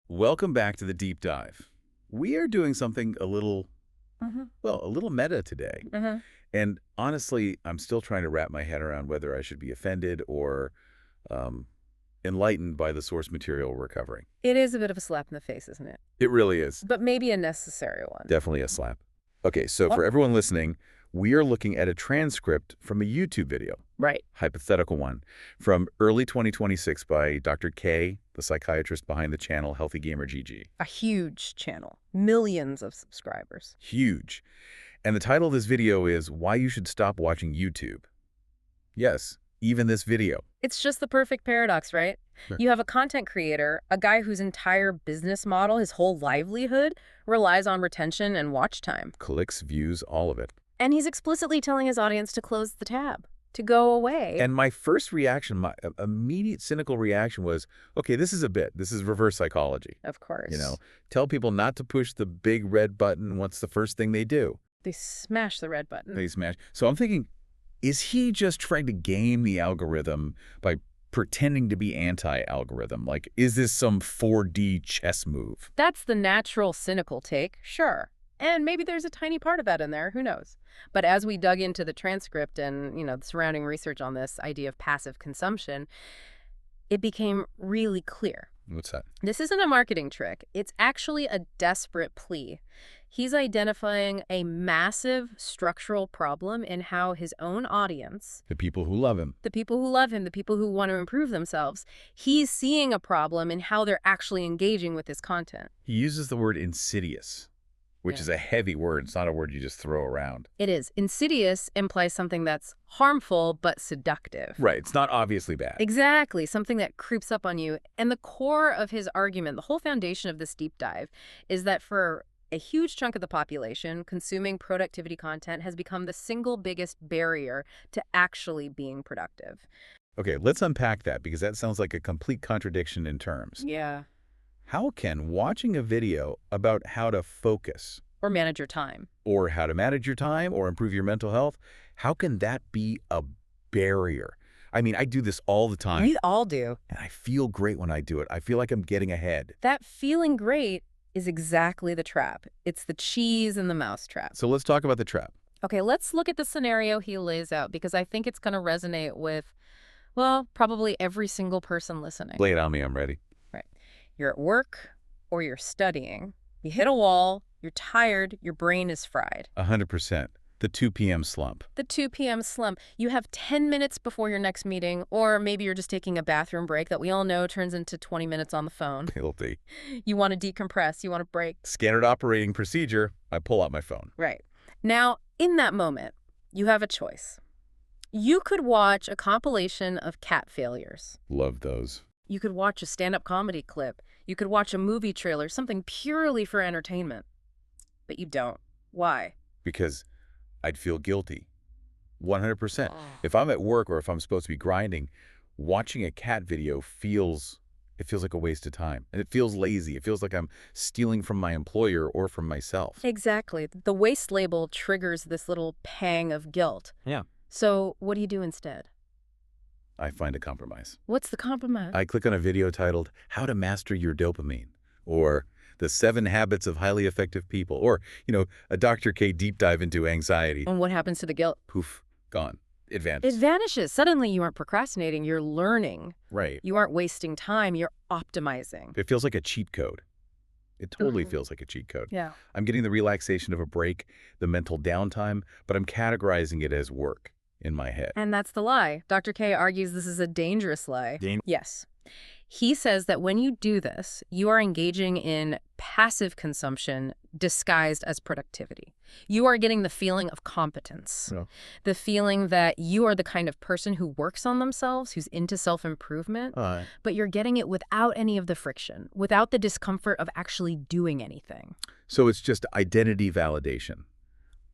Welcome back to the deep dive. We are doing something a little, well, a little meta today. And honestly, I'm still trying to wrap my head around whether I should be offended or um, enlightened by the source material we're covering. It is a bit of a slap in the face, isn't it? It really is. But maybe a necessary one. Definitely a slap. Okay, so for everyone listening, we are looking at a transcript from a YouTube video. Right. Hypothetical one, from early 2026 by Dr. K, the psychiatrist behind the channel Healthy Gamer GG. A huge channel. Millions of subscribers. Huge. And the title of this video is Why You Should Stop Watching YouTube. Yes, even this video. It's just the perfect paradox, right? Sure. You have a content creator, a guy whose entire business model, his whole livelihood, relies on retention and watch time. Clicks, views, all of it. And he's explicitly telling his audience to close the tab, to go away. And my first reaction, my immediate cynical reaction was, okay, this is a bit. This is reverse psychology. Of course. You know, tell people not to push the big red button. What's the first thing they do? They smash the red button. They smash. So I'm thinking, is he just trying to game the algorithm by pretending to be anti-algorithm? Like, is this some 4D chess move? That's the natural cynical take, sure. And maybe there's a tiny part of that in there, who knows? But as we dug into the transcript and, the surrounding research on this idea of passive consumption, it became really clear. What's that? This isn't a marketing trick. It's actually a desperate plea. He's identifying a massive structural problem in how his own audience, The people who love him. the people who love him, the people who want to improve themselves, he's seeing a problem in how they're actually engaging with his content. He uses the word insidious, which Yeah. is a heavy word. It's not a word you just throw around. It is. Insidious implies something that's harmful but seductive. Right. It's not obviously bad. Exactly. Something that creeps up on you. And the core of his argument, the whole foundation of this deep dive, is that for a huge chunk of the population, consuming productivity content has become the single biggest barrier to actually being productive. Okay, let's unpack that because that sounds like a complete contradiction in terms. Yeah. How can watching a video about how to focus Or manage your time. or how to manage your time or improve your mental health, how can that be a barrier? I mean, I do this all the time, We all do. and I feel great when I do it. I feel like I'm getting ahead. That feeling great is exactly the trap. It's the cheese and the mouse trap. So let's talk about the trap. Okay, let's look at the scenario he lays out because I think it's going to resonate with, well, probably every single person listening. Lay it on me, I'm ready. Right. You're at work or you're studying. You hit a wall, you're tired, your brain is fried. 100%. The 2 p.m. slump. The 2 p.m. slump. You have 10 minutes before your next meeting, or maybe you're just taking a bathroom break that we all know turns into 20 minutes on the phone. Guilty. You want to decompress, you want to break. Standard operating procedure, I pull out my phone. Right. Now, in that moment, you have a choice. You could watch a compilation of cat failures. Love those. You could watch a stand-up comedy clip. You could watch a movie trailer, something purely for entertainment. But you don't. Why? Because I'd feel guilty. 100%. If I'm at work or if I'm supposed to be grinding, watching a cat video feels like a waste of time. And it feels lazy. It feels like I'm stealing from my employer or from myself. Exactly. The waste label triggers this little pang of guilt. Yeah. So what do you do instead? I find a compromise. What's the compromise? I click on a video titled, How to Master Your Dopamine, or The 7 Habits of Highly Effective People, or, a Dr. K deep dive into anxiety. And what happens to the guilt? Poof, gone. It vanishes. It vanishes. Suddenly you aren't procrastinating, you're learning. Right. You aren't wasting time, you're optimizing. It feels like a cheat code. It totally feels like a cheat code. Yeah. I'm getting the relaxation of a break, the mental downtime, but I'm categorizing it as work in my head. And that's the lie. Dr. K argues this is a dangerous lie. Yes. He says that when you do this, you are engaging in passive consumption disguised as productivity. You are getting the feeling of competence, the feeling that you are the kind of person who works on themselves, who's into self-improvement, but you're getting it without any of the friction, without the discomfort of actually doing anything. So it's just identity validation.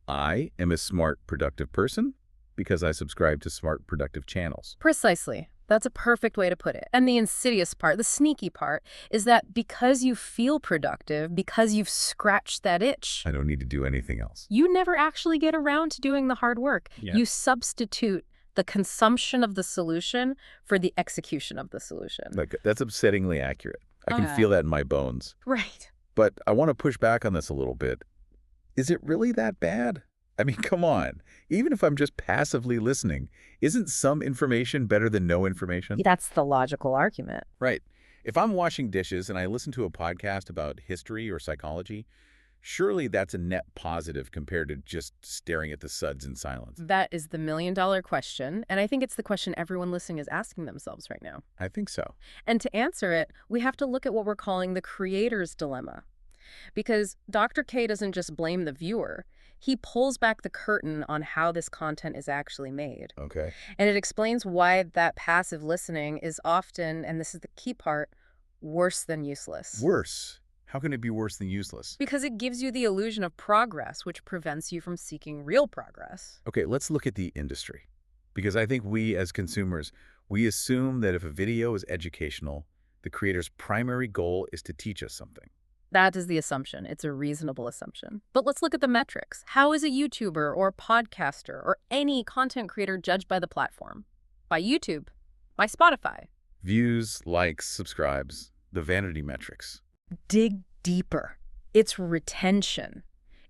I am a smart, productive person because I subscribe to smart, productive channels. Precisely. That's a perfect way to put it. And the insidious part, the sneaky part, is that because you feel productive, because you've scratched that itch, I don't need to do anything else. you never actually get around to doing the hard work. Yeah. You substitute the consumption of the solution for the execution of the solution. Like, that's upsettingly accurate. I can feel that in my bones. Right. But I want to push back on this a little bit. Is it really that bad? I mean, come on. Even if I'm just passively listening, isn't some information better than no information? That's the logical argument. Right. If I'm washing dishes and I listen to a podcast about history or psychology, surely that's a net positive compared to just staring at the suds in silence. That is the million-dollar question, and I think it's the question everyone listening is asking themselves right now. I think so. And to answer it, we have to look at what we're calling the creator's dilemma. Because Dr. K doesn't just blame the viewer. He pulls back the curtain on how this content is actually made. Okay. And it explains why that passive listening is often, and this is the key part, worse than useless. Worse? How can it be worse than useless? Because it gives you the illusion of progress, which prevents you from seeking real progress. Okay, let's look at the industry. Because I think we, as consumers, we assume that if a video is educational, the creator's primary goal is to teach us something. That is the assumption. It's a reasonable assumption. But let's look at the metrics. How is a YouTuber or a podcaster or any content creator judged by the platform? By YouTube? By Spotify? Views, likes, subscribes, the vanity metrics. Dig deeper. It's retention.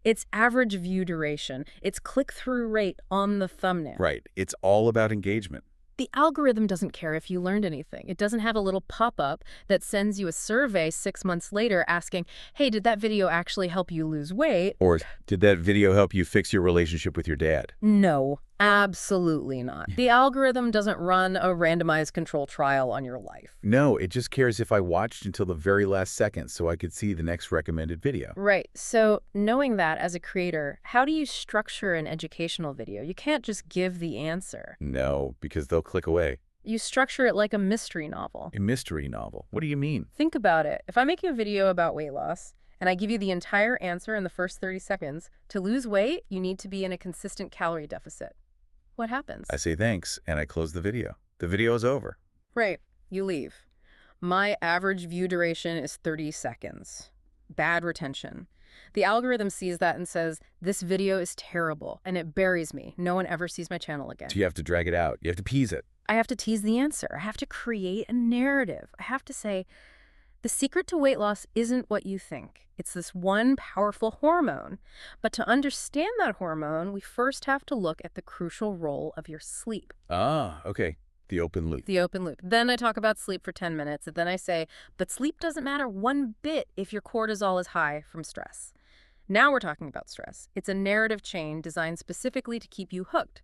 It's average view duration. It's click-through rate on the thumbnail. Right. It's all about engagement. The algorithm doesn't care if you learned anything. It doesn't have a little pop-up that sends you a survey 6 months later asking, hey, did that video actually help you lose weight? Or did that video help you fix your relationship with your dad? No, absolutely not. The algorithm doesn't run a randomized control trial on your life. No, it just cares if I watched until the very last second so I could see the next recommended video. Right. So knowing that as a creator, how do you structure an educational video? You can't just give the answer. No, because they'll click away. You structure it like a mystery novel. A mystery novel? What do you mean? Think about it. If I'm making a video about weight loss, and I give you the entire answer in the first 30 seconds, to lose weight, you need to be in a consistent calorie deficit. What happens? I say thanks, and I close the video. The video is over. Right. You leave. My average view duration is 30 seconds. Bad retention. The algorithm sees that and says, this video is terrible, and it buries me. No one ever sees my channel again. So you have to drag it out. You have to tease it. I have to tease the answer. I have to create a narrative. I have to say, the secret to weight loss isn't what you think. It's this one powerful hormone. But to understand that hormone, we first have to look at the crucial role of your sleep. Ah, okay. The open loop. The open loop. Then I talk about sleep for 10 minutes, and then I say, but sleep doesn't matter one bit if your cortisol is high from stress. Now we're talking about stress. It's a narrative chain designed specifically to keep you hooked,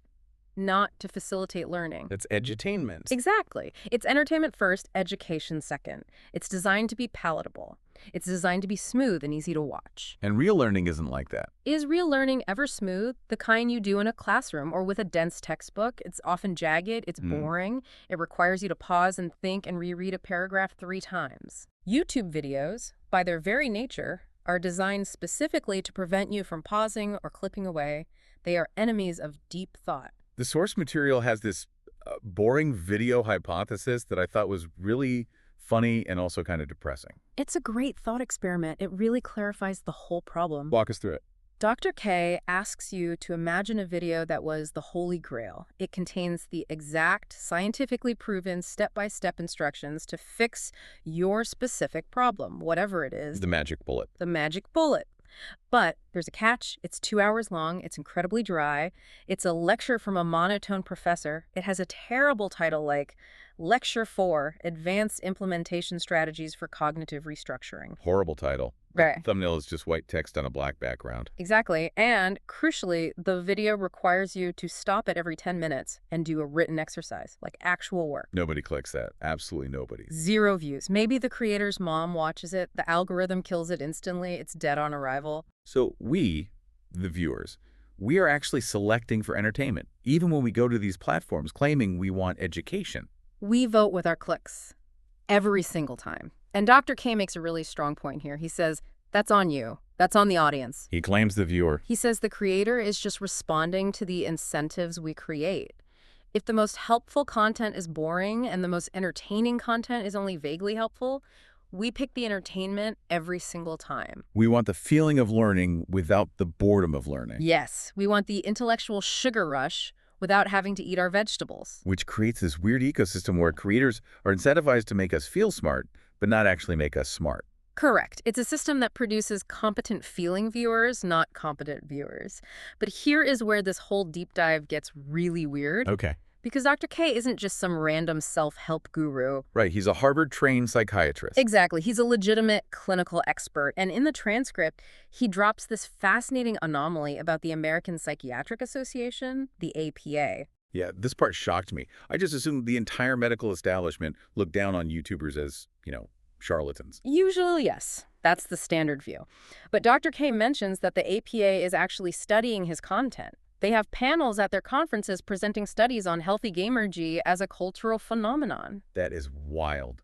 not to facilitate learning. That's edutainment. Exactly. It's entertainment first, education second. It's designed to be palatable. It's designed to be smooth and easy to watch. And real learning isn't like that. Is real learning ever smooth? The kind you do in a classroom or with a dense textbook. It's often jagged, it's boring. It requires you to pause and think and reread a paragraph 3 times. YouTube videos, by their very nature, are designed specifically to prevent you from pausing or clipping away. They are enemies of deep thought. The source material has this boring video hypothesis that I thought was really funny and also kind of depressing. It's a great thought experiment. It really clarifies the whole problem. Walk us through it. Dr. K asks you to imagine a video that was the Holy Grail. It contains the exact, scientifically proven step-by-step instructions to fix your specific problem, whatever it is. The magic bullet. The magic bullet. But there's a catch. It's 2 hours long. It's incredibly dry. It's a lecture from a monotone professor. It has a terrible title like Lecture 4, Advanced Implementation Strategies for Cognitive Restructuring. Horrible title. Right. The thumbnail is just white text on a black background. Exactly. And crucially, the video requires you to stop it every 10 minutes and do a written exercise, like actual work. Nobody clicks that. Absolutely nobody. 0 views. Maybe the creator's mom watches it. The algorithm kills it instantly. It's dead on arrival. So we, the viewers, we are actually selecting for entertainment, even when we go to these platforms claiming we want education. We vote with our clicks every single time. And Dr. K makes a really strong point here. He says, that's on you. That's on the audience. He claims the viewer. He says the creator is just responding to the incentives we create. If the most helpful content is boring and the most entertaining content is only vaguely helpful, we pick the entertainment every single time. We want the feeling of learning without the boredom of learning. Yes, we want the intellectual sugar rush without having to eat our vegetables. Which creates this weird ecosystem where creators are incentivized to make us feel smart, but not actually make us smart. Correct. It's a system that produces competent feeling viewers, not competent viewers. But here is where this whole deep dive gets really weird. Okay. Because Dr. K isn't just some random self-help guru. Right. He's a Harvard-trained psychiatrist. Exactly. He's a legitimate clinical expert. And in the transcript, he drops this fascinating anomaly about the American Psychiatric Association, the APA. Yeah, this part shocked me. I just assumed the entire medical establishment looked down on YouTubers as, charlatans. Usually, yes. That's the standard view. But Dr. K mentions that the APA is actually studying his content. They have panels at their conferences presenting studies on healthy gamergy as a cultural phenomenon. That is wild.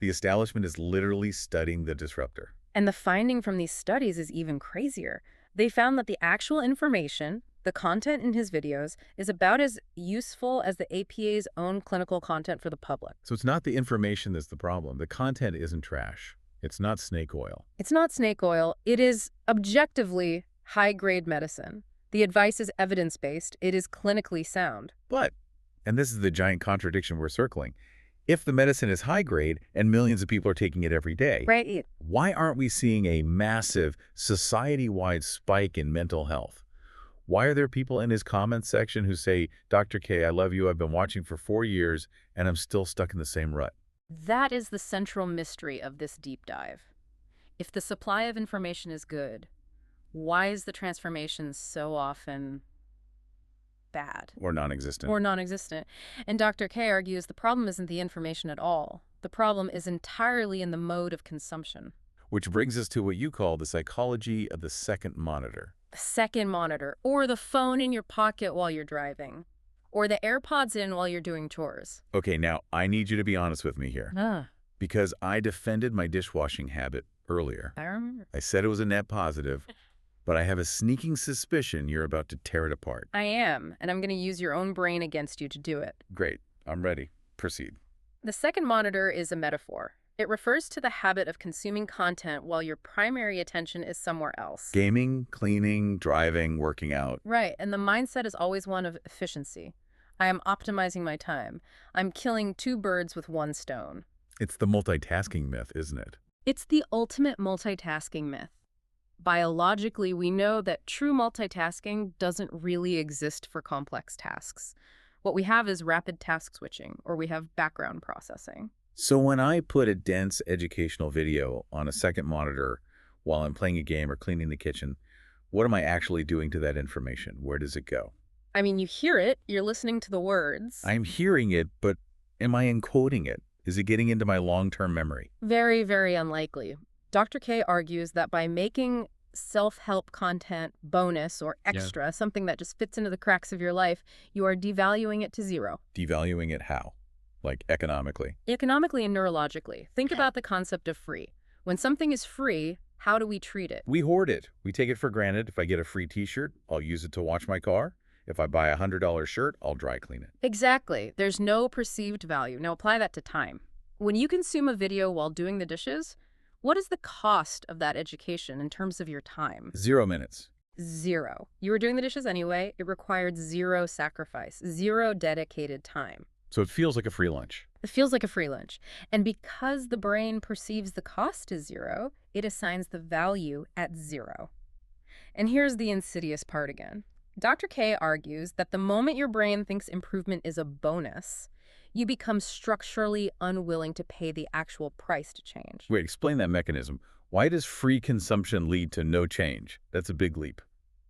The establishment is literally studying the disruptor. And the finding from these studies is even crazier. They found that the actual information, the content in his videos, is about as useful as the APA's own clinical content for the public. So it's not the information that's the problem. The content isn't trash. It's not snake oil. It's not snake oil. It is objectively high-grade medicine. The advice is evidence-based. It is clinically sound. But, and this is the giant contradiction we're circling, if the medicine is high grade and millions of people are taking it every day, right, why aren't we seeing a massive society-wide spike in mental health? Why are there people in his comments section who say, Dr. K, I love you, I've been watching for 4 years, and I'm still stuck in the same rut? That is the central mystery of this deep dive. If the supply of information is good, why is the transformation so often bad? Or non-existent. Or non-existent. And Dr. K argues the problem isn't the information at all. The problem is entirely in the mode of consumption. Which brings us to what you call the psychology of the second monitor. The second monitor, or the phone in your pocket while you're driving, or the AirPods in while you're doing chores. Okay, now I need you to be honest with me here. Because I defended my dishwashing habit earlier. I remember. I said it was a net positive. But I have a sneaking suspicion you're about to tear it apart. I am, and I'm going to use your own brain against you to do it. Great. I'm ready. Proceed. The second monitor is a metaphor. It refers to the habit of consuming content while your primary attention is somewhere else. Gaming, cleaning, driving, working out. Right, and the mindset is always one of efficiency. I am optimizing my time. I'm killing 2 birds with 1 stone. It's the multitasking myth, isn't it? It's the ultimate multitasking myth. Biologically, we know that true multitasking doesn't really exist for complex tasks. What we have is rapid task switching, or we have background processing. So when I put a dense educational video on a second monitor while I'm playing a game or cleaning the kitchen, what am I actually doing to that information? Where does it go? I mean, you hear it, you're listening to the words. I'm hearing it, but am I encoding it? Is it getting into my long-term memory? Very, very unlikely. Dr. K argues that by making self-help content bonus or extra, something that just fits into the cracks of your life, you are devaluing it to 0. Devaluing it how? Like economically? Economically and neurologically. Think about the concept of free. When something is free, how do we treat it? We hoard it. We take it for granted. If I get a free t-shirt, I'll use it to wash my car. If I buy a $100 shirt, I'll dry clean it. Exactly. There's no perceived value. Now apply that to time. When you consume a video while doing the dishes, what is the cost of that education in terms of your time? 0 minutes. 0. You were doing the dishes anyway. It required 0 sacrifice, 0 dedicated time. So it feels like a free lunch. It feels like a free lunch. And because the brain perceives the cost as 0, it assigns the value at 0. And here's the insidious part again. Dr. K argues that the moment your brain thinks improvement is a bonus, you become structurally unwilling to pay the actual price to change. Wait, explain that mechanism. Why does free consumption lead to no change? That's a big leap.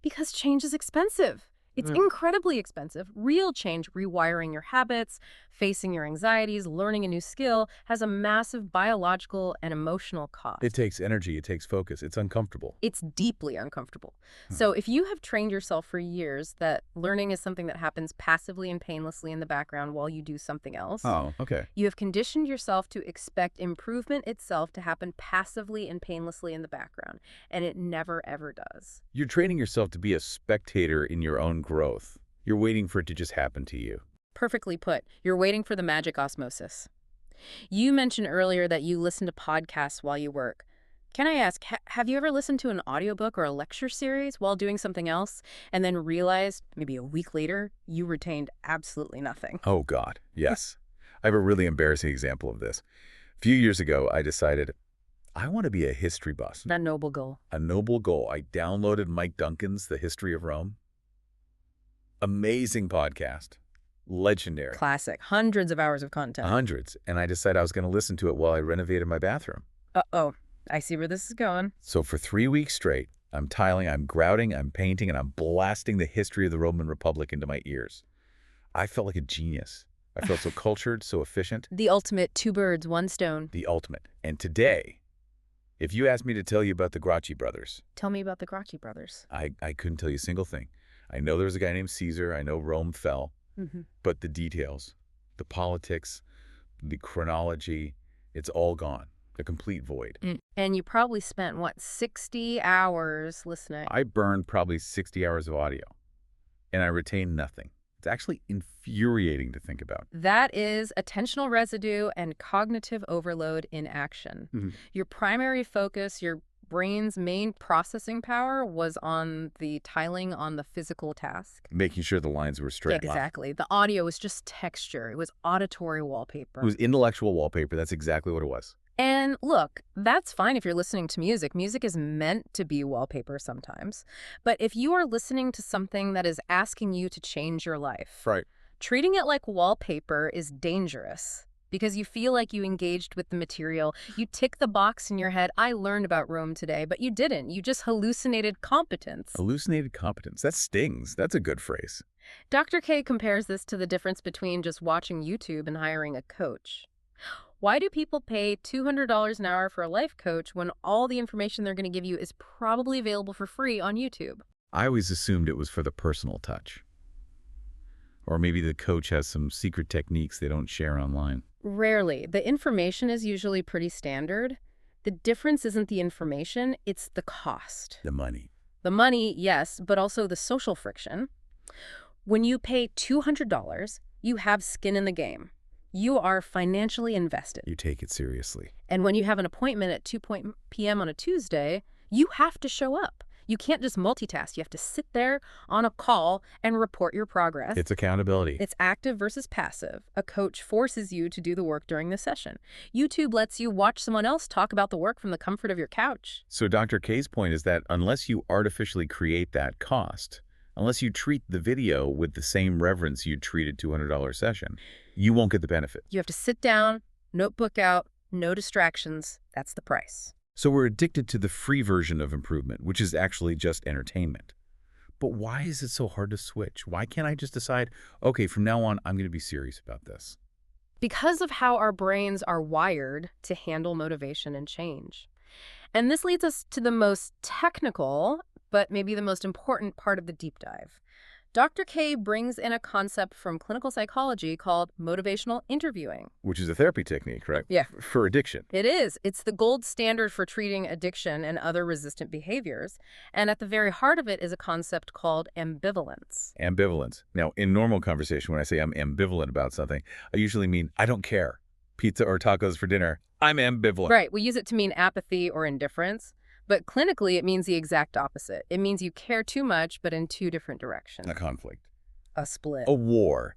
Because change is expensive. It's incredibly expensive. Real change, rewiring your habits, facing your anxieties, learning a new skill, has a massive biological and emotional cost. It takes energy. It takes focus. It's uncomfortable. It's deeply uncomfortable. So if you have trained yourself for years that learning is something that happens passively and painlessly in the background while you do something else, you have conditioned yourself to expect improvement itself to happen passively and painlessly in the background, and it never, ever does. You're training yourself to be a spectator in your own growth. You're waiting for it to just happen to you. Perfectly put. You're waiting for the magic osmosis. You mentioned earlier that you listen to podcasts while you work. Can I ask, have you ever listened to an audiobook or a lecture series while doing something else and then realized, maybe a week later, you retained absolutely nothing? Oh, God. Yes. I have a really embarrassing example of this. few years ago, I decided I want to be a history buff. That noble goal. A noble goal. I downloaded Mike Duncan's The History of Rome. Amazing podcast. Legendary. Classic. Hundreds of hours of content. Hundreds. And I decided I was going to listen to it while I renovated my bathroom. Uh-oh. I see where this is going. So for 3 weeks straight, I'm tiling, I'm grouting, I'm painting, and I'm blasting the history of the Roman Republic into my ears. I felt like a genius. I felt so cultured, so efficient. The ultimate 2 birds, 1 stone. The ultimate. And today, if you asked me to tell you about the Gracchi brothers. Tell me about the Gracchi brothers. I couldn't tell you a single thing. I know there was a guy named Caesar. I know Rome fell. But the details, the politics, the chronology, it's all gone. A complete void. And you probably spent, what, 60 hours listening? I burned probably 60 hours of audio, and I retained nothing. It's actually infuriating to think about. That is attentional residue and cognitive overload in action. Your primary focus, your brain's main processing power was on the tiling on the physical task. Making sure the lines were straight. Exactly. The audio was just texture. It was auditory wallpaper. It was intellectual wallpaper. That's exactly what it was. And look, that's fine if you're listening to music. Music is meant to be wallpaper sometimes. But if you are listening to something that is asking you to change your life, right, treating it like wallpaper is dangerous because you feel like you engaged with the material. You tick the box in your head, I learned about Rome today, but you didn't. You just hallucinated competence. Hallucinated competence. That stings. That's a good phrase. Dr. K compares this to the difference between just watching YouTube and hiring a coach. Why do people pay $200 an hour for a life coach when all the information they're going to give you is probably available for free on YouTube? I always assumed it was for the personal touch. Or maybe the coach has some secret techniques they don't share online. Rarely. The information is usually pretty standard. The difference isn't the information, it's the cost. The money. The money, yes, but also the social friction. When you pay $200, you have skin in the game. You are financially invested. You take it seriously. And when you have an appointment at 2 p.m. on a Tuesday, you have to show up. You can't just multitask. You have to sit there on a call and report your progress. It's accountability. It's active versus passive. A coach forces you to do the work during the session. YouTube lets you watch someone else talk about the work from the comfort of your couch. So Dr. K's point is that unless you artificially create that cost, unless you treat the video with the same reverence you'd treat a $200 session, you won't get the benefit. You have to sit down, notebook out, no distractions. That's the price. So we're addicted to the free version of improvement, which is actually just entertainment. But why is it so hard to switch? Why can't I just decide, okay, from now on, I'm going to be serious about this? Because of how our brains are wired to handle motivation and change. And this leads us to the most technical, but maybe the most important part of the deep dive. Dr. K brings in a concept from clinical psychology called motivational interviewing. Which is a therapy technique, right? Yeah. For addiction. It is. It's the gold standard for treating addiction and other resistant behaviors. And at the very heart of it is a concept called ambivalence. Ambivalence. Now, in normal conversation, when I say I'm ambivalent about something, I usually mean I don't care. Pizza or tacos for dinner. I'm ambivalent. Right. We use it to mean apathy or indifference. But clinically, it means the exact opposite. It means you care too much, but in 2 different directions. A conflict. A split. A war.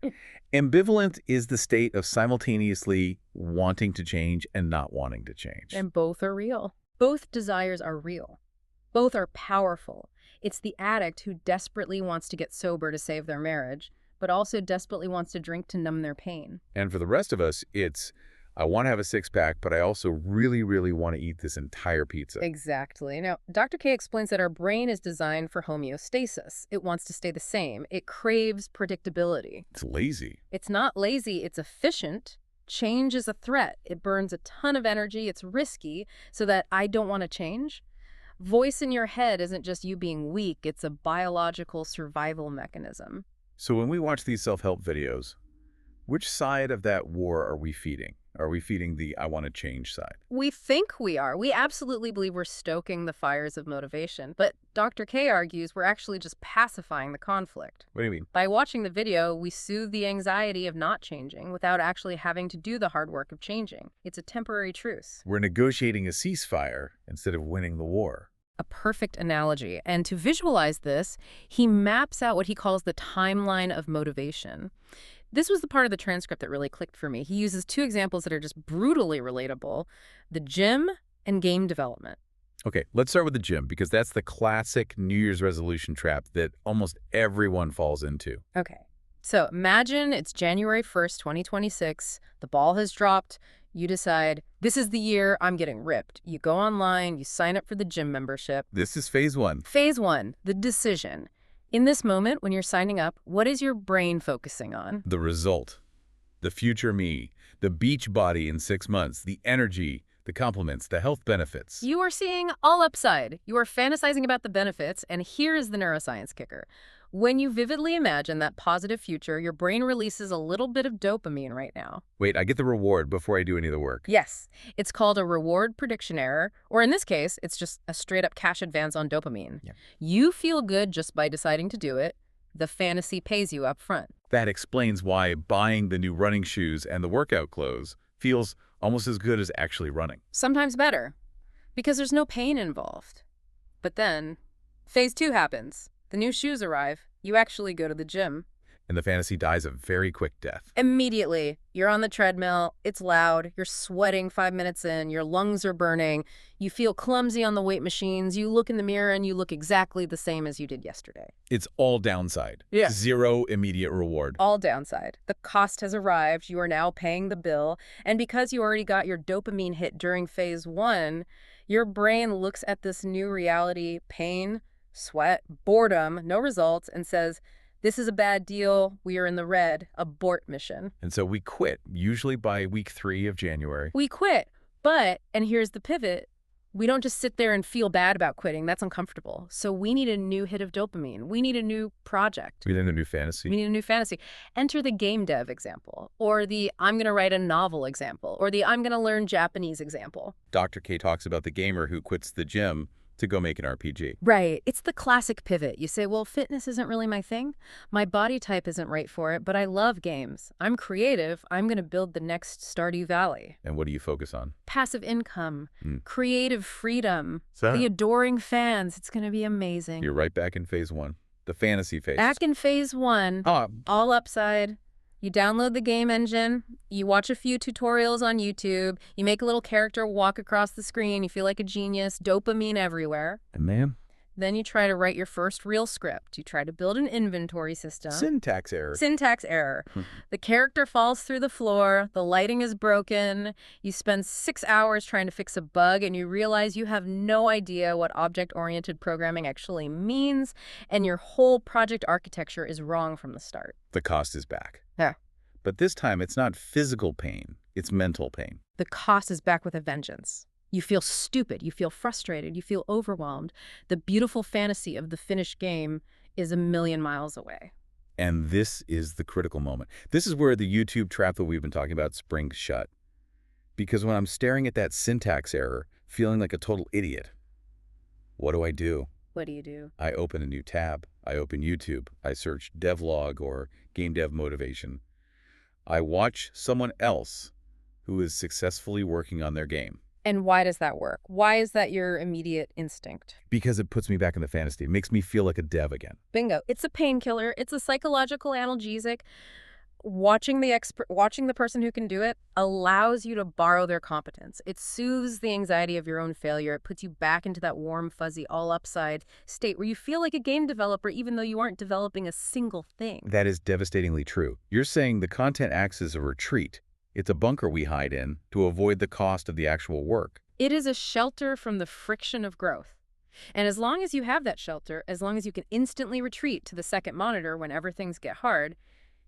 Ambivalent is the state of simultaneously wanting to change and not wanting to change. And both are real. Both desires are real. Both are powerful. It's the addict who desperately wants to get sober to save their marriage, but also desperately wants to drink to numb their pain. And for the rest of us, it's, I want to have a 6-pack, but I also really, really want to eat this entire pizza. Exactly. Now, Dr. K explains that our brain is designed for homeostasis. It wants to stay the same. It craves predictability. It's lazy. It's not lazy. It's efficient. Change is a threat. It burns a ton of energy. It's risky, so that I don't want to change. Voice in your head isn't just you being weak. It's a biological survival mechanism. So when we watch these self-help videos, which side of that war are we feeding? Are we feeding the I want to change side? We think we are. We absolutely believe we're stoking the fires of motivation. But Dr. K argues we're actually just pacifying the conflict. What do you mean? By watching the video, we soothe the anxiety of not changing without actually having to do the hard work of changing. It's a temporary truce. We're negotiating a ceasefire instead of winning the war. A perfect analogy. And to visualize this, he maps out what he calls the timeline of motivation. This was the part of the transcript that really clicked for me. He uses two examples that are just brutally relatable: the gym and game development. Okay, let's start with the gym, because that's the classic New Year's resolution trap that almost everyone falls into. Okay. So imagine it's January 1st, 2026. The ball has dropped. You decide, this is the year I'm getting ripped. You go online, you sign up for the gym membership. This is phase one. Phase one, the decision. In this moment, when you're signing up, what is your brain focusing on? The result. The future me. The beach body in 6 months. The energy. The compliments. The health benefits. You are seeing all upside. You are fantasizing about the benefits, and here is the neuroscience kicker. When you vividly imagine that positive future, your brain releases a little bit of dopamine right now. Wait, I get the reward before I do any of the work. Yes. It's called a reward prediction error, or in this case, it's just a straight-up cash advance on dopamine. Yeah. You feel good just by deciding to do it. The fantasy pays you up front. That explains why buying the new running shoes and the workout clothes feels almost as good as actually running. Sometimes better, because there's no pain involved. But then, phase two happens. The new shoes arrive. You actually go to the gym. And the fantasy dies a very quick death. Immediately, you're on the treadmill, it's loud, you're sweating 5 minutes in, your lungs are burning, you feel clumsy on the weight machines, you look in the mirror and you look exactly the same as you did yesterday. It's all downside. Yeah. Zero immediate reward. All downside. The cost has arrived, you are now paying the bill, and because you already got your dopamine hit during phase one, your brain looks at this new reality, pain, sweat, boredom, no results, and says, this is a bad deal, we are in the red, abort mission. And so we quit, usually by week 3 of January. We quit, but, and here's the pivot, we don't just sit there and feel bad about quitting. That's uncomfortable. So we need a new hit of dopamine. We need a new project. We need a new fantasy. We need a new fantasy. Enter the game dev example, or the I'm going to write a novel example, or the I'm going to learn Japanese example. Dr. K talks about the gamer who quits the gym to go make an RPG. Right. It's the classic pivot. You say, well, fitness isn't really my thing. My body type isn't right for it, but I love games. I'm creative. I'm going to build the next Stardew Valley. And what do you focus on? Passive income, creative freedom, the adoring fans. It's going to be amazing. You're right back in phase one, the fantasy phase. Back in phase one, all upside. You download the game engine, you watch a few tutorials on YouTube, you make a little character walk across the screen, you feel like a genius, dopamine everywhere. And man. Then you try to write your first real script. You try to build an inventory system. Syntax error. Syntax error. The character falls through the floor, the lighting is broken, you spend 6 hours trying to fix a bug, and you realize you have no idea what object-oriented programming actually means, and your whole project architecture is wrong from the start. The cost is back. Yeah. But this time, it's not physical pain, it's mental pain. The cost is back with a vengeance. You feel stupid, you feel frustrated, you feel overwhelmed. The beautiful fantasy of the finished game is a million miles away. And this is the critical moment. This is where the YouTube trap that we've been talking about springs shut. Because when I'm staring at that syntax error, feeling like a total idiot, what do I do? What do you do? I open a new tab. I open YouTube. I search devlog or game dev motivation. I watch someone else who is successfully working on their game. And why does that work? Why is that your immediate instinct? Because it puts me back in the fantasy. It makes me feel like a dev again. Bingo. It's a painkiller. It's a psychological analgesic. Watching the person who can do it allows you to borrow their competence. It soothes the anxiety of your own failure. It puts you back into that warm, fuzzy, all-upside state where you feel like a game developer even though you aren't developing a single thing. That is devastatingly true. You're saying the content acts as a retreat. It's a bunker we hide in to avoid the cost of the actual work. It is a shelter from the friction of growth. And as long as you have that shelter, as long as you can instantly retreat to the second monitor whenever things get hard,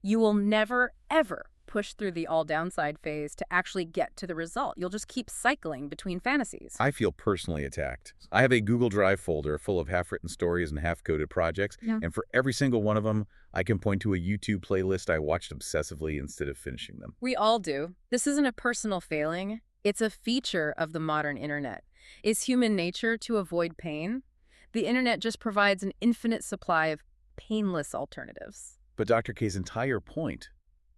you will never, ever push through the all-downside phase to actually get to the result. You'll just keep cycling between fantasies. I feel personally attacked. I have a Google Drive folder full of half-written stories and half-coded projects, and for every single one of them, I can point to a YouTube playlist I watched obsessively instead of finishing them. We all do. This isn't a personal failing. It's a feature of the modern internet. Is human nature to avoid pain? The internet just provides an infinite supply of painless alternatives. But Dr. K's entire point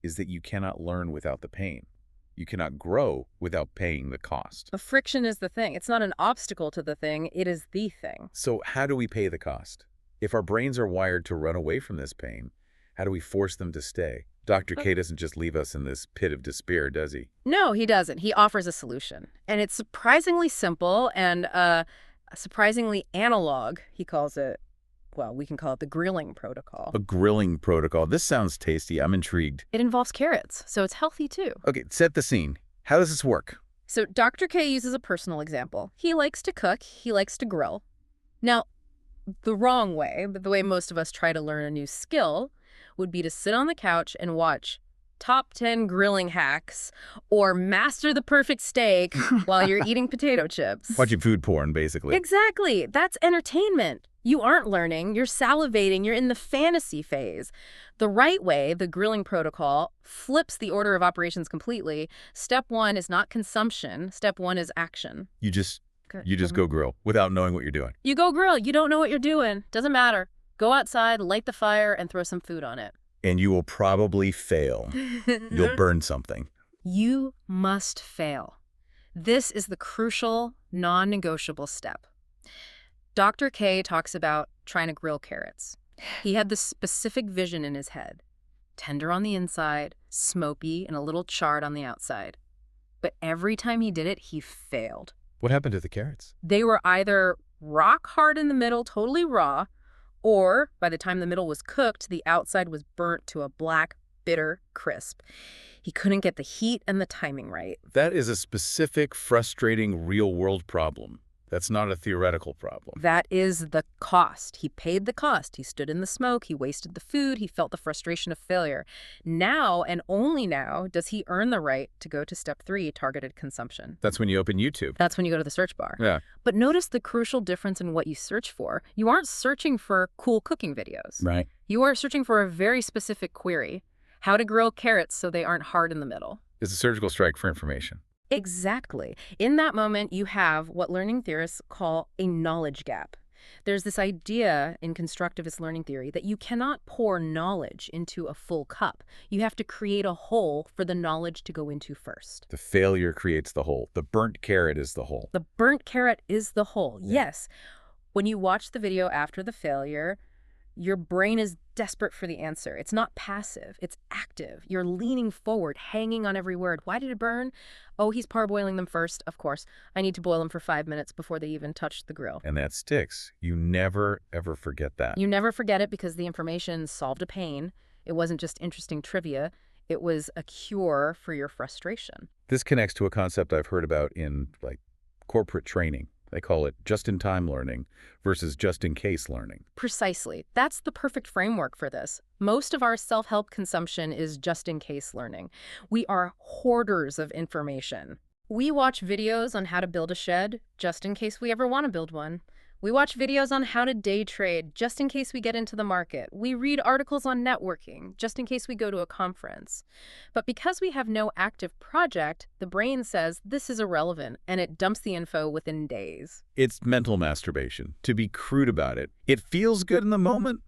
is that you cannot learn without the pain. You cannot grow without paying the cost. The friction is the thing. It's not an obstacle to the thing. It is the thing. So how do we pay the cost? If our brains are wired to run away from this pain, how do we force them to stay? Dr. K doesn't just leave us in this pit of despair, does he? No, he doesn't. He offers a solution. And it's surprisingly simple and surprisingly analog, he calls it. Well, we can call it the grilling protocol. A grilling protocol. This sounds tasty. I'm intrigued. It involves carrots, so it's healthy too. Okay, set the scene. How does this work? So Dr. K uses a personal example. He likes to cook. He likes to grill. Now, the wrong way, but the way most of us try to learn a new skill, would be to sit on the couch and watch top 10 grilling hacks or master the perfect steak while you're eating potato chips. Watching food porn, basically. Exactly. That's entertainment. You aren't learning, you're salivating, you're in the fantasy phase. The right way, the grilling protocol, flips the order of operations completely. Step 1 is not consumption. Step 1 is action. You just go grill without knowing what you're doing. You go grill. You don't know what you're doing. Doesn't matter. Go outside, light the fire, and throw some food on it. And you will probably fail. You'll burn something. You must fail. This is the crucial, non-negotiable step. Dr. K talks about trying to grill carrots. He had this specific vision in his head. Tender on the inside, smoky, and a little charred on the outside. But every time he did it, he failed. What happened to the carrots? They were either rock hard in the middle, totally raw, or by the time the middle was cooked, the outside was burnt to a black, bitter crisp. He couldn't get the heat and the timing right. That is a specific, frustrating, real-world problem. That's not a theoretical problem. That is the cost. He paid the cost. He stood in the smoke. He wasted the food. He felt the frustration of failure. Now, and only now, does he earn the right to go to step 3, targeted consumption. That's when you open YouTube. That's when you go to the search bar. Yeah. But notice the crucial difference in what you search for. You aren't searching for cool cooking videos. Right. You are searching for a very specific query. How to grill carrots so they aren't hard in the middle. It's a surgical strike for information. Exactly. In that moment, you have what learning theorists call a knowledge gap. There's this idea in constructivist learning theory that you cannot pour knowledge into a full cup. You have to create a hole for the knowledge to go into first. The failure creates the hole. The burnt carrot is the hole. The burnt carrot is the hole, Yeah. Yes. When you watch the video after the failure, your brain is desperate for the answer. It's not passive, it's active. You're leaning forward, hanging on every word. Why did it burn? Oh, he's parboiling them first, of course. I need to boil them for 5 minutes before they even touch the grill. And that sticks. You never, ever forget that. You never forget it because the information solved a pain. It wasn't just interesting trivia. It was a cure for your frustration. This connects to a concept I've heard about in corporate training. They call it just-in-time learning versus just-in-case learning. Precisely. That's the perfect framework for this. Most of our self-help consumption is just-in-case learning. We are hoarders of information. We watch videos on how to build a shed just in case we ever want to build one. We watch videos on how to day trade just in case we get into the market. We read articles on networking just in case we go to a conference. But because we have no active project, the brain says this is irrelevant and it dumps the info within days. It's mental masturbation. To be crude about it, it feels good in the moment,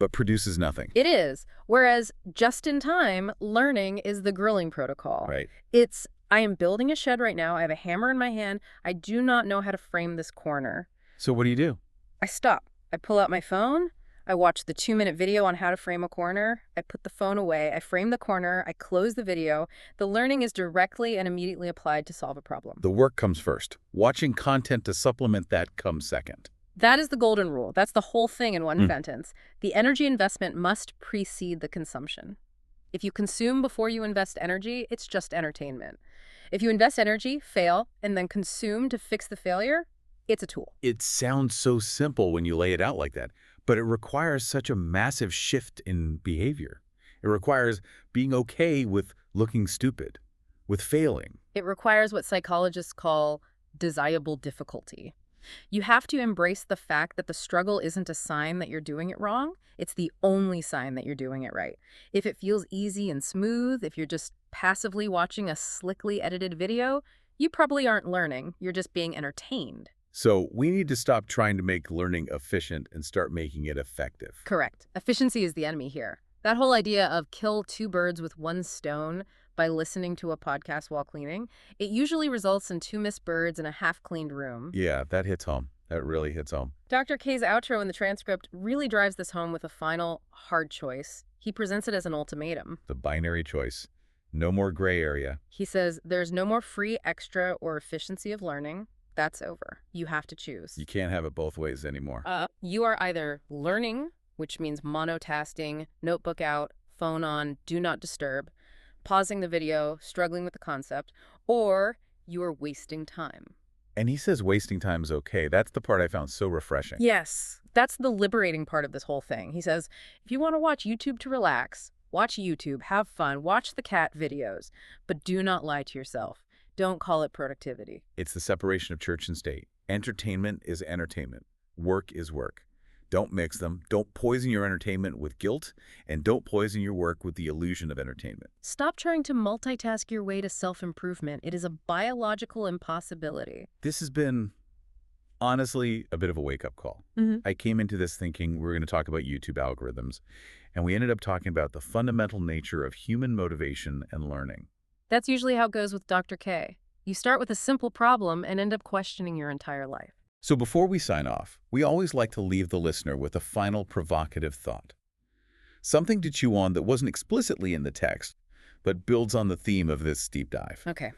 but produces nothing. It is. Whereas just-in-time learning is the grilling protocol. Right. It's, I am building a shed right now. I have a hammer in my hand. I do not know how to frame this corner. So what do? I stop. I pull out my phone. I watch the 2-minute video on how to frame a corner. I put the phone away. I frame the corner. I close the video. The learning is directly and immediately applied to solve a problem. The work comes first. Watching content to supplement that comes second. That is the golden rule. That's the whole thing in one sentence. The energy investment must precede the consumption. If you consume before you invest energy, it's just entertainment. If you invest energy, fail, and then consume to fix the failure, it's a tool. It sounds so simple when you lay it out like that, but it requires such a massive shift in behavior. It requires being okay with looking stupid, with failing. It requires what psychologists call desirable difficulty. You have to embrace the fact that the struggle isn't a sign that you're doing it wrong. It's the only sign that you're doing it right. If it feels easy and smooth, if you're just passively watching a slickly edited video, you probably aren't learning. You're just being entertained. So we need to stop trying to make learning efficient and start making it effective. Correct. Efficiency is the enemy here. That whole idea of kill 2 birds with 1 stone by listening to a podcast while cleaning, it usually results in 2 missed birds in a half-cleaned room. Yeah, that hits home. That really hits home. Dr. K's outro in the transcript really drives this home with a final hard choice. He presents it as an ultimatum. The binary choice. No more gray area. He says there's no more free, extra, or efficiency of learning. That's over. You have to choose. You can't have it both ways anymore. You are either learning, which means monotasking, notebook out, phone on, do not disturb, pausing the video, struggling with the concept, or you are wasting time. And he says wasting time is okay. That's the part I found so refreshing. Yes, that's the liberating part of this whole thing. He says, if you want to watch YouTube to relax, watch YouTube, have fun, watch the cat videos, but do not lie to yourself. Don't call it productivity. It's the separation of church and state. Entertainment is entertainment. Work is work. Don't mix them. Don't poison your entertainment with guilt, and don't poison your work with the illusion of entertainment. Stop trying to multitask your way to self-improvement. It is a biological impossibility. This has been, honestly, a bit of a wake-up call. I came into this thinking we were going to talk about YouTube algorithms, and we ended up talking about the fundamental nature of human motivation and learning. That's usually how it goes with Dr. K. You start with a simple problem and end up questioning your entire life. So before we sign off, we always like to leave the listener with a final provocative thought. Something to chew on that wasn't explicitly in the text, but builds on the theme of this deep dive. Okay.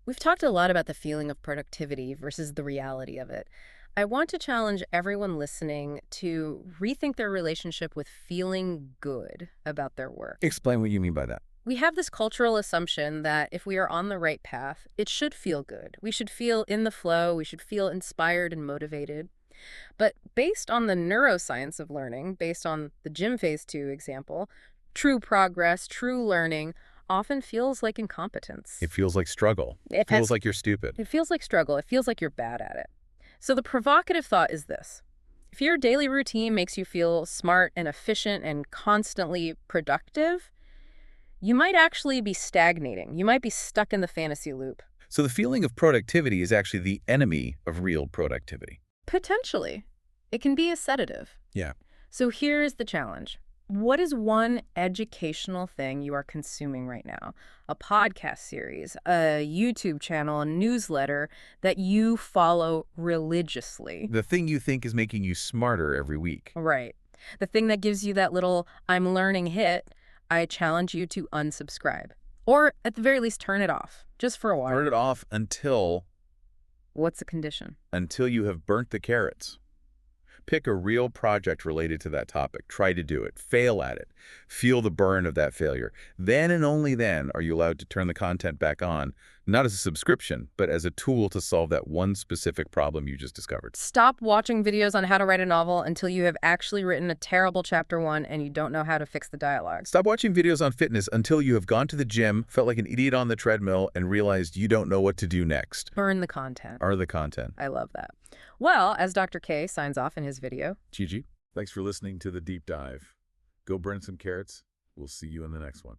We've talked a lot about the feeling of productivity versus the reality of it. I want to challenge everyone listening to rethink their relationship with feeling good about their work. Explain what you mean by that. We have this cultural assumption that if we are on the right path, it should feel good. We should feel in the flow. We should feel inspired and motivated. But based on the neuroscience of learning, based on the gym phase 2 example, true progress, true learning often feels like incompetence. It feels like struggle. It feels like you're stupid. It feels like struggle. It feels like you're bad at it. So the provocative thought is this. If your daily routine makes you feel smart and efficient and constantly productive, you might actually be stagnating. You might be stuck in the fantasy loop. So the feeling of productivity is actually the enemy of real productivity. Potentially. It can be a sedative. Yeah. So here's the challenge. What is one educational thing you are consuming right now? A podcast series, a YouTube channel, a newsletter that you follow religiously. The thing you think is making you smarter every week. Right. The thing that gives you that little I'm learning hit. I challenge you to unsubscribe. Or at the very least, turn it off. Just for a while. Turn it off until... What's the condition? Until you have burnt the carrots. Pick a real project related to that topic. Try to do it. Fail at it. Feel the burn of that failure. Then and only then are you allowed to turn the content back on, not as a subscription, but as a tool to solve that one specific problem you just discovered. Stop watching videos on how to write a novel until you have actually written a terrible chapter 1 and you don't know how to fix the dialogue. Stop watching videos on fitness until you have gone to the gym, felt like an idiot on the treadmill, and realized you don't know what to do next. Burn the content. Are the content. I love that. Well, as Dr. K signs off in his video. Gigi, thanks for listening to The Deep Dive. Go burn some carrots. We'll see you in the next one.